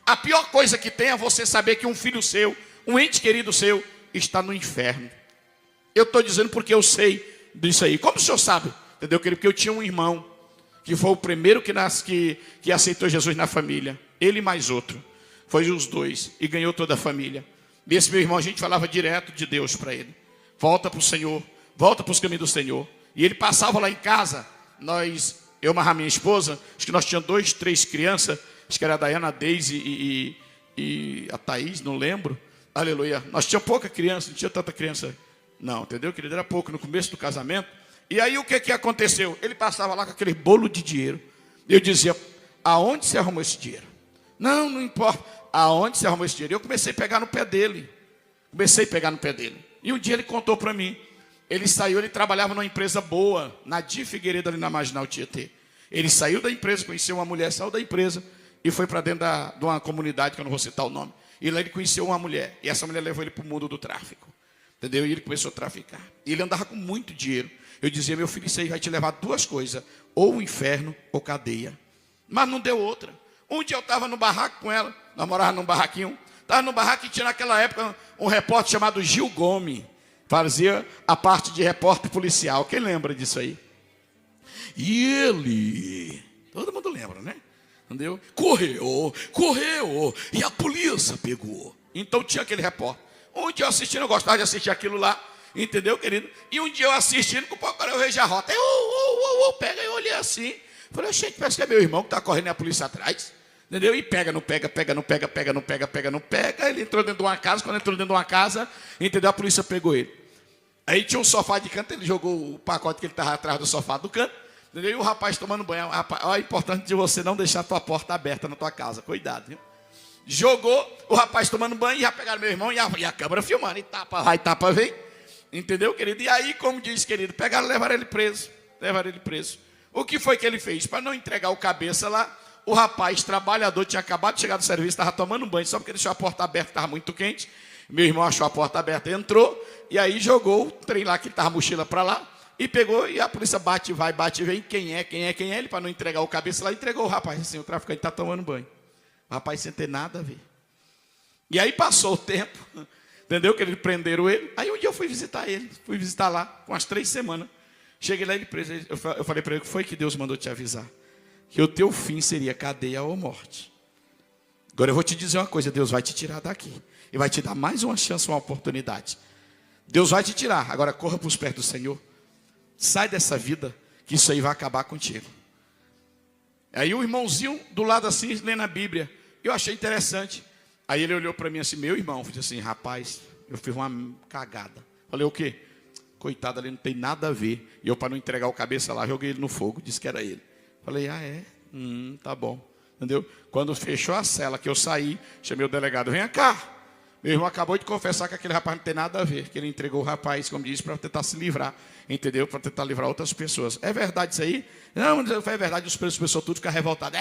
A pior coisa que tem é você saber que um filho seu, um ente querido seu, está no inferno. Eu estou dizendo porque eu sei disso aí. Como o senhor sabe? Entendeu, querido? Porque eu tinha um irmão, que foi o primeiro que aceitou Jesus na família. Ele mais outro. Foi os dois. E ganhou toda a família. E esse meu irmão, a gente falava direto de Deus para ele. Volta para o Senhor. Volta para os caminhos do Senhor. E ele passava lá em casa. Eu amarrar minha esposa. Acho que nós tínhamos 2, 3 crianças. Acho que era a Dayana, a Deise e a Thaís, não lembro. Aleluia. Nós tínhamos pouca criança, não tinha tanta criança. Não, entendeu, querido? Era pouco no começo do casamento. E aí o que aconteceu? Ele passava lá com aquele bolo de dinheiro. Eu dizia, aonde você arrumou esse dinheiro? Não importa. Aonde você arrumou esse dinheiro? Eu comecei a pegar no pé dele. E um dia ele contou para mim. Ele saiu, ele trabalhava numa empresa boa, na Di Figueiredo, ali na Marginal Tietê. Ele saiu da empresa, conheceu uma mulher, saiu da empresa e foi para dentro de uma comunidade, que eu não vou citar o nome. E lá ele conheceu uma mulher. E essa mulher levou ele para o mundo do tráfico. Entendeu? E ele começou a traficar. E ele andava com muito dinheiro. Eu dizia, meu filho, isso aí vai te levar a 2 coisas. Ou o inferno ou cadeia. Mas não deu outra. Um dia eu estava no barraco com ela. Nós morávamos num barraquinho. Estava no barraco e tinha naquela época um repórter chamado Gil Gomes. Fazia a parte de repórter policial. Quem lembra disso aí? E ele... Todo mundo lembra, né? Entendeu? Correu. E a polícia pegou. Então tinha aquele repórter. Um dia eu assistindo, eu gostava de assistir aquilo lá. Entendeu, querido? E um dia eu assistindo, com o Pacarel Rei já rota. Pega, eu olhei assim. Falei, gente, parece que é meu irmão que está correndo e a polícia atrás. Entendeu? E pega. Ele entrou dentro de uma casa. Quando entrou dentro de uma casa, entendeu? A polícia pegou ele. Aí tinha um sofá de canto, ele jogou o pacote que ele estava atrás do sofá do canto. Entendeu? E o rapaz tomando banho. Olha, é importante de você não deixar a tua porta aberta na tua casa. Cuidado, viu? Jogou o rapaz tomando banho e já pegaram meu irmão e a câmera filmando. E tapa, vai, tapa, vem. Entendeu, querido? E aí, como diz, querido, pegaram e levaram ele preso. O que foi que ele fez? Para não entregar o cabeça lá, o rapaz, trabalhador, tinha acabado de chegar do serviço, estava tomando banho, só porque deixou a porta aberta, estava muito quente. Meu irmão achou a porta aberta, entrou, e aí jogou o trem lá, que estava a mochila para lá, e pegou, e a polícia bate, vai, bate, vem, quem é, ele, para não entregar o cabeça lá, entregou o rapaz, assim, o traficante está tomando banho. O rapaz sem ter nada a ver. E aí passou o tempo, entendeu, que eles prenderam ele. Aí um dia eu fui visitar lá, com umas 3 semanas. Cheguei lá, ele preso, eu falei para ele, o que foi que Deus mandou te avisar? Que o teu fim seria cadeia ou morte. Agora eu vou te dizer uma coisa, Deus vai te tirar daqui. E vai te dar mais uma chance, uma oportunidade. Deus vai te tirar, agora corra para os pés do Senhor. Sai dessa vida, que isso aí vai acabar contigo. Aí o irmãozinho do lado assim, lendo a Bíblia. Eu achei interessante. Aí ele olhou para mim assim, meu irmão, disse assim, rapaz, eu fiz uma cagada. Falei, o quê? Coitado, ali não tem nada a ver. E eu, para não entregar o cabeça lá, joguei ele no fogo, disse que era ele. Falei, tá bom. Entendeu? Quando fechou a cela, que eu saí, chamei o delegado, vem cá. Meu irmão acabou de confessar que aquele rapaz não tem nada a ver, que ele entregou o rapaz, como disse, para tentar se livrar, entendeu? Para tentar livrar outras pessoas. É verdade isso aí? Não, é verdade, os pessoas tudo ficam revoltados.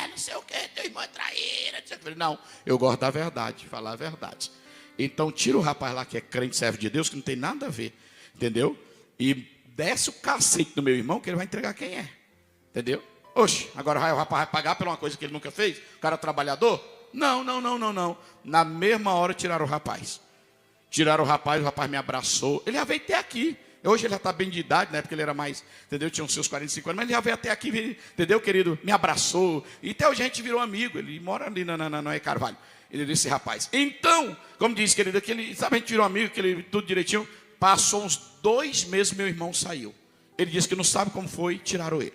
Não sei o que, teu irmão é traíra. Não, eu gosto da verdade, falar a verdade. Então tira o rapaz lá que é crente, servo de Deus, que não tem nada a ver, entendeu? E desce o cacete do meu irmão, que ele vai entregar quem é, entendeu? Oxe, agora o rapaz vai pagar por uma coisa que ele nunca fez? O cara trabalhador? Não. Na mesma hora tiraram o rapaz. Tiraram o rapaz me abraçou. Ele já veio até aqui. Hoje ele já está bem de idade, né? Porque ele era mais, entendeu? Tinha uns seus 45 anos, mas ele já veio até aqui, entendeu, querido? Me abraçou. E até hoje a gente virou amigo. Ele mora ali na Carvalho. Ele disse, rapaz. Então, como disse, querido, sabe, a gente virou amigo, tudo direitinho. Passou uns 2 meses, meu irmão saiu. Ele disse que não sabe como foi, tiraram ele.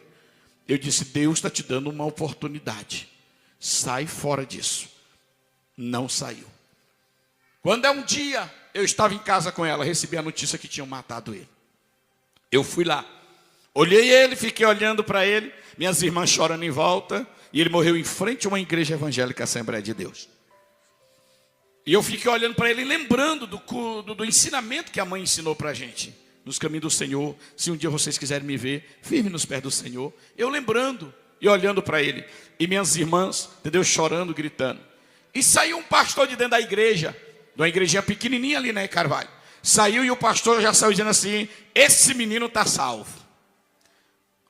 Eu disse, Deus está te dando uma oportunidade. Sai fora disso. Não saiu. Quando um dia eu estava em casa com ela, recebi a notícia que tinham matado ele. Eu fui lá. Olhei ele, fiquei olhando para ele. Minhas irmãs chorando em volta. E ele morreu em frente a uma igreja evangélica, Assembleia de Deus. E eu fiquei olhando para ele, lembrando do ensinamento que a mãe ensinou para a gente. Nos caminhos do Senhor. Se um dia vocês quiserem me ver, firme nos pés do Senhor. Eu lembrando e olhando para ele. E minhas irmãs, entendeu? Chorando, gritando. E saiu um pastor de dentro da igreja. De uma igrejinha pequenininha ali, né, Carvalho. Saiu e o pastor já saiu dizendo assim, esse menino está salvo.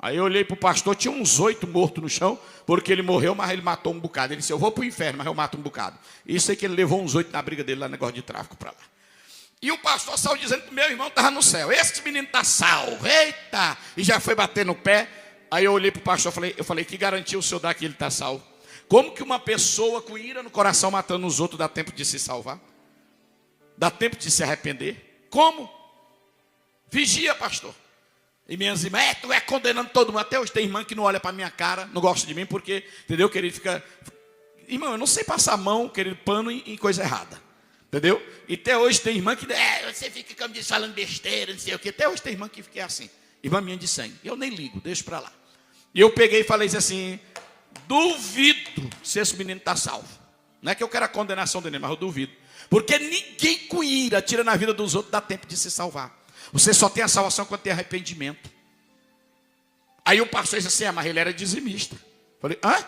Aí eu olhei para o pastor, tinha uns 8 mortos no chão, porque ele morreu, mas ele matou um bocado. Ele disse, eu vou para o inferno, mas eu mato um bocado. Isso é que ele levou uns 8 na briga dele lá, negócio de tráfico para lá. E o pastor saiu dizendo que meu irmão estava no céu. Esse menino está salvo, eita! E já foi bater no pé. Aí eu olhei para o pastor, eu falei, que garantia o senhor dá que ele está salvo? Como que uma pessoa com ira no coração matando os outros dá tempo de se salvar? Dá tempo de se arrepender? Como? Vigia, pastor. E minhas irmãs, tu é condenando todo mundo. Até hoje tem irmã que não olha para minha cara, não gosta de mim, porque, entendeu, querido, fica... Irmão, eu não sei passar a mão, querido, pano em coisa errada. Entendeu? E até hoje tem irmã que... você fica, como diz, falando besteira, não sei o quê. Até hoje tem irmã que fica assim. Irmã minha de sangue. Eu nem ligo, deixo para lá. E eu peguei e falei assim, duvido se esse menino está salvo. Não é que eu quero a condenação dele, mas eu duvido. Porque ninguém com ira tira na vida dos outros, dá tempo de se salvar. Você só tem a salvação quando tem arrependimento. Aí o pastor disse assim, mas ele era dizimista. Falei, hã?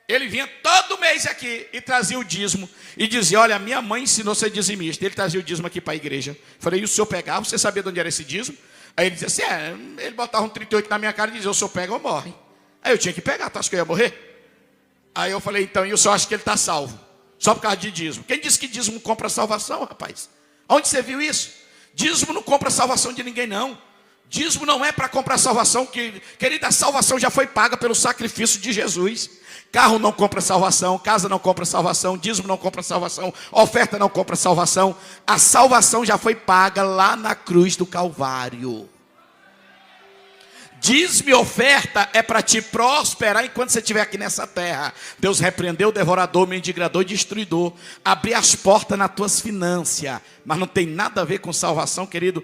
Ele vinha todo mês aqui e trazia o dízimo. E dizia, olha, minha mãe ensinou a ser dizimista. Ele trazia o dízimo aqui para a igreja. Falei, e o senhor pegava? Você sabia de onde era esse dízimo? Aí ele dizia assim, ele botava um 38 na minha cara e dizia, o senhor pega ou morre. Aí eu tinha que pegar, tu acha que eu ia morrer? Aí eu falei, então, e o senhor acha que ele está salvo? Só por causa de dízimo. Quem disse que dízimo compra salvação, rapaz? Onde você viu isso? Dízimo não compra salvação de ninguém, não. Dízimo não é para comprar salvação. Querida, a salvação já foi paga pelo sacrifício de Jesus. Carro não compra salvação, casa não compra salvação, dízimo não compra salvação, oferta não compra salvação. A salvação já foi paga lá na cruz do Calvário. Dízimo e oferta é para te prosperar enquanto você estiver aqui nessa terra. Deus repreendeu o devorador, mendigrador e destruidor. Abrir as portas nas tuas finanças. Mas não tem nada a ver com salvação, querido,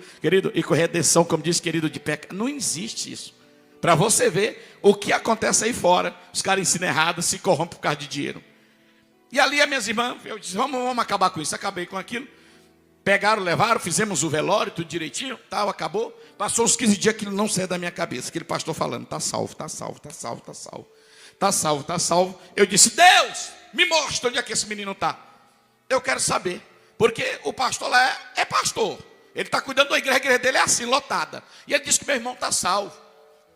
e com redenção, como diz querido de pecado. Não existe isso. Para você ver o que acontece aí fora. Os caras ensinam errado, se corrompem por causa de dinheiro. E ali as minhas irmãs, eu disse, vamos acabar com isso. Acabei com aquilo. Pegaram, levaram, fizemos o velório, tudo direitinho, tal, acabou. Passou uns 15 dias, aquilo não saiu da minha cabeça. Aquele pastor falando, está salvo, está salvo, está salvo, está salvo. Está salvo, está salvo. Eu disse, Deus, me mostra onde é que esse menino está. Eu quero saber. Porque o pastor lá é pastor. Ele está cuidando da igreja, a igreja dele é assim, lotada. E ele disse que meu irmão está salvo.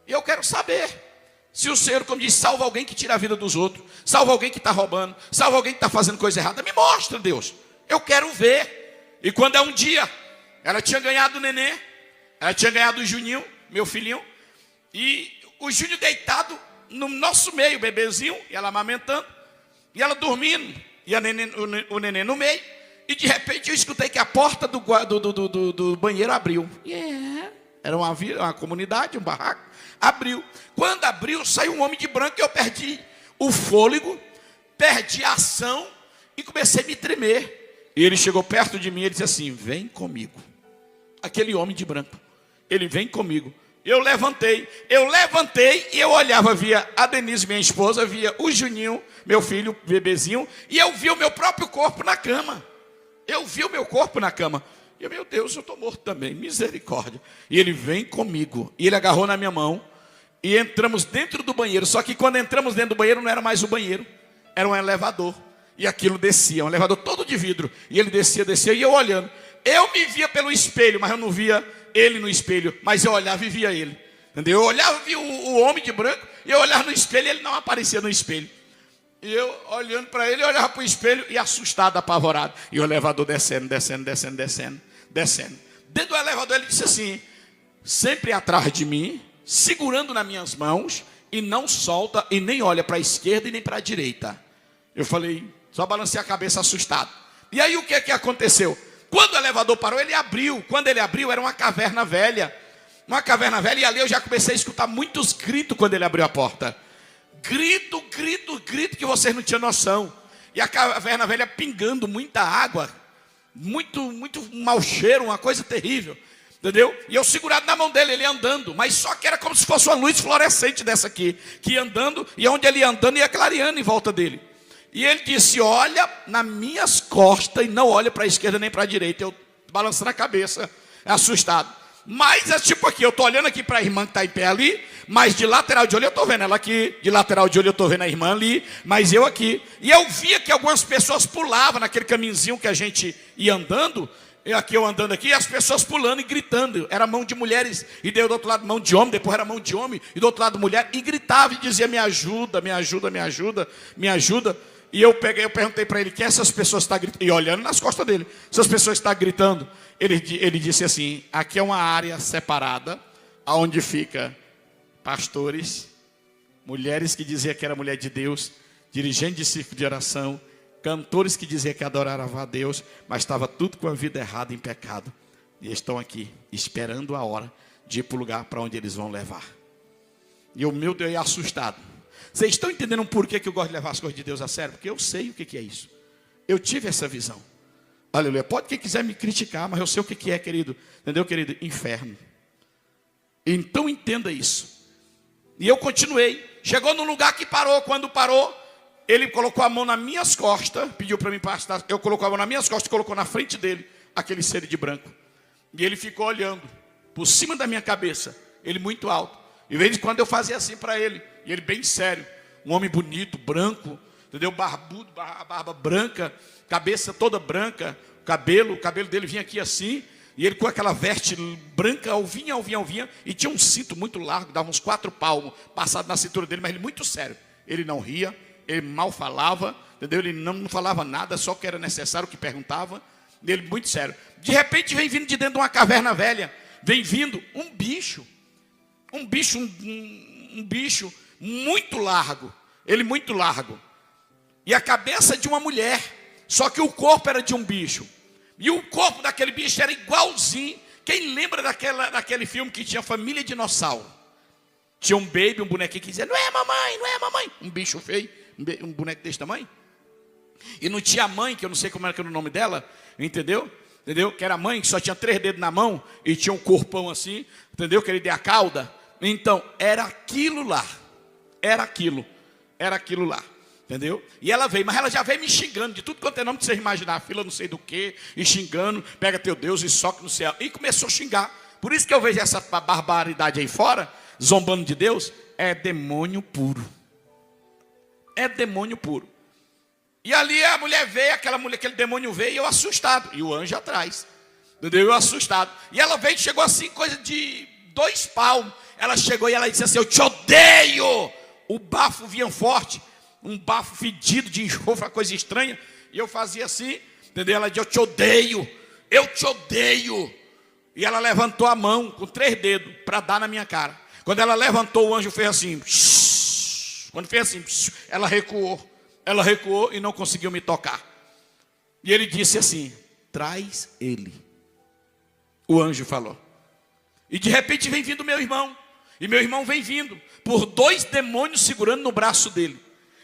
E eu quero saber se o Senhor, como diz, salva alguém que tira a vida dos outros, salva alguém que está roubando, salva alguém que está fazendo coisa errada. Me mostra, Deus. Eu quero ver. E quando é um dia, ela tinha ganhado o nenê, ela tinha ganhado o Juninho, meu filhinho, e o Júnior deitado no nosso meio, o bebezinho, e ela amamentando, e ela dormindo, e o nenê no meio, e de repente eu escutei que a porta do banheiro abriu. Era uma comunidade, um barraco, abriu. Quando abriu, saiu um homem de branco e eu perdi o fôlego, perdi a ação e comecei a me tremer. E ele chegou perto de mim e disse assim, vem comigo. Aquele homem de branco, ele vem comigo. Eu levantei e eu olhava, via a Denise, minha esposa, via o Juninho, meu filho, bebezinho, e eu vi o meu próprio corpo na cama. Eu vi o meu corpo na cama. E eu, meu Deus, eu estou morto também, misericórdia. E ele vem comigo, e ele agarrou na minha mão, e entramos dentro do banheiro. Só que quando entramos dentro do banheiro, não era mais o banheiro, era um elevador. E aquilo descia, um elevador todo de vidro. E ele descia, e eu olhando. Eu me via pelo espelho, mas eu não via ele no espelho. Mas eu olhava e via ele. Entendeu? Eu olhava e via o homem de branco. E eu olhava no espelho e ele não aparecia no espelho. E eu olhando para ele, eu olhava para o espelho e assustado, apavorado. E o elevador descendo. Dentro do elevador ele disse assim, sempre atrás de mim, segurando nas minhas mãos, e não solta e nem olha para a esquerda e nem para a direita. Eu falei, só balancei a cabeça assustado. E aí o que aconteceu? Quando o elevador parou, ele abriu. Quando ele abriu, era uma caverna velha. Uma caverna velha, e ali eu já comecei a escutar muitos gritos quando ele abriu a porta. Grito que vocês não tinham noção. E a caverna velha pingando muita água. Muito mau cheiro, uma coisa terrível. Entendeu? E eu segurado na mão dele, ele andando. Mas só que era como se fosse uma luz fluorescente dessa aqui. Que ia andando, e onde ele ia andando, ia clareando em volta dele. E ele disse, olha nas minhas costas e não olha para a esquerda nem para a direita. Eu balançando a cabeça, assustado. Mas é tipo aqui, eu estou olhando aqui para a irmã que está em pé ali, mas de lateral de olho eu estou vendo ela aqui, de lateral de olho eu estou vendo a irmã ali, mas eu aqui. E eu via que algumas pessoas pulavam naquele caminhozinho que a gente ia andando, eu andando aqui, as pessoas pulando e gritando. Era mão de mulheres, e deu do outro lado mão de homem, depois era mão de homem, e do outro lado mulher, e gritava e dizia, me ajuda, me ajuda, me ajuda, me ajuda. E eu perguntei para ele, que essas pessoas estão gritando, e olhando nas costas dele, essas pessoas estão gritando. Ele disse assim, aqui é uma área separada, onde fica pastores, mulheres que diziam que era mulher de Deus, dirigente de círculo de oração, cantores que diziam que adoravam a Deus, mas estava tudo com a vida errada, em pecado. E estão aqui, esperando a hora de ir para o lugar para onde eles vão levar. E o meu Deus é assustado. Vocês estão entendendo por que eu gosto de levar as coisas de Deus a sério? Porque eu sei o que é isso. Eu tive essa visão. Aleluia. Pode quem quiser me criticar, mas eu sei o que é, querido. Entendeu, querido? Inferno. Então entenda isso. E eu continuei. Chegou num lugar que parou. Quando parou, ele colocou a mão nas minhas costas, pediu para mim passar. Eu colocou a mão nas minhas costas e colocou na frente dele aquele ser de branco. E ele ficou olhando por cima da minha cabeça. Ele muito alto. E de vez em quando eu fazia assim para ele. E ele bem sério. Um homem bonito, branco, entendeu? Barbudo, barba branca, cabeça toda branca, o cabelo dele vinha aqui assim. E ele com aquela veste branca, alvinha, e tinha um cinto muito largo, dava uns 4 palmos, passado na cintura dele, mas ele muito sério. Ele não ria, ele mal falava, entendeu? Ele não falava nada, só que era necessário o que perguntava. Ele muito sério. De repente vem vindo de dentro de uma caverna velha, vem vindo um bicho muito largo, ele muito largo. E a cabeça de uma mulher, só que o corpo era de um bicho. E o corpo daquele bicho era igualzinho. Quem lembra daquele filme que tinha Família Dinossauro? Tinha um baby, um bonequinho que dizia, não é mamãe, não é mamãe. Um bicho feio, um boneco desse tamanho. E não tinha a mãe, que eu não sei como era que era o nome dela, entendeu? Que era a mãe, que só tinha 3 dedos na mão e tinha um corpão assim, entendeu? Que ele deu a cauda. Então, era aquilo lá. Era aquilo lá. Entendeu? E ela veio, mas ela já veio me xingando de tudo quanto é nome que você imaginar, fila não sei do que, e xingando, pega teu Deus e soca no céu. E começou a xingar. Por isso que eu vejo essa barbaridade aí fora, zombando de Deus, é demônio puro. É demônio puro. E ali a mulher veio, aquele demônio veio, e eu assustado. E o anjo atrás. Entendeu? Eu assustado. E ela veio, chegou assim, coisa de 2 palmos. Ela chegou e ela disse assim, eu te odeio. O bafo vinha forte. Um bafo fedido de enxofre, uma coisa estranha. E eu fazia assim, entendeu? Ela disse, eu te odeio. Eu te odeio. E ela levantou a mão com 3 dedos para dar na minha cara. Quando ela levantou, o anjo fez assim. Quando fez assim, ela recuou. Ela recuou e não conseguiu me tocar. E ele disse assim, traz ele. O anjo falou. E de repente vem vindo meu irmão. E meu irmão vem vindo por 2 demônios segurando no braço dele.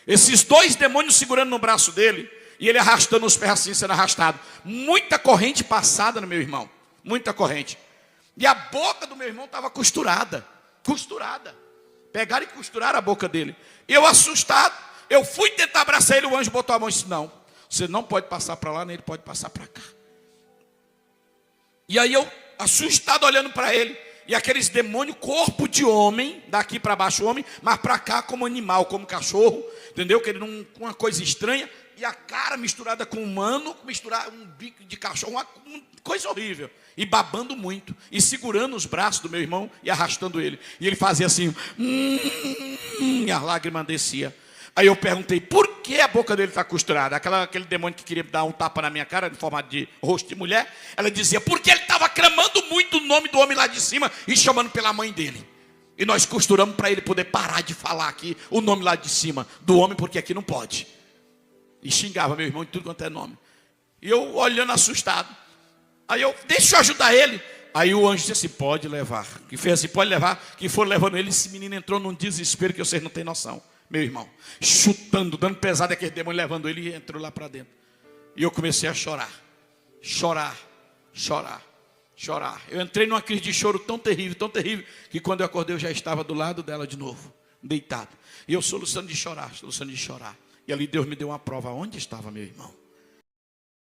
Esses 2 demônios segurando no braço dele. E ele arrastando os pés assim, sendo arrastado. Muita corrente passada no meu irmão. Muita corrente. E a boca do meu irmão estava costurada. Costurada. Pegaram e costuraram a boca dele. Eu assustado. Eu fui tentar abraçar ele. O anjo botou a mão e disse, não. Você não pode passar para lá, nem ele pode passar para cá. E aí eu, assustado, olhando para ele. E aqueles demônios, corpo de homem, daqui para baixo homem, mas para cá como animal, como cachorro, entendeu? Que ele não, uma coisa estranha, e a cara misturada com humano, misturada um bico de cachorro, uma coisa horrível. E babando muito, e segurando os braços do meu irmão e arrastando ele. E ele fazia assim, e a lágrima descia. Aí eu perguntei, por que a boca dele está costurada? Aquele demônio que queria dar um tapa na minha cara, em formato de rosto de mulher, ela dizia, porque ele estava clamando muito o nome do homem lá de cima e chamando pela mãe dele. E nós costuramos para ele poder parar de falar aqui o nome lá de cima do homem, porque aqui não pode. E xingava meu irmão de tudo quanto é nome. E eu olhando assustado. Aí eu, deixa eu ajudar ele. Aí o anjo disse assim, pode levar. Que fez assim, pode levar. Que foram levando ele, esse menino entrou num desespero que vocês não têm noção. Meu irmão, chutando, dando pesado, aquele demônio levando ele e entrou lá para dentro. E eu comecei a chorar. Chorar. Eu entrei numa crise de choro tão terrível, que quando eu acordei eu já estava do lado dela de novo, deitado. E eu soluçando de chorar. E ali Deus me deu uma prova. Onde estava meu irmão?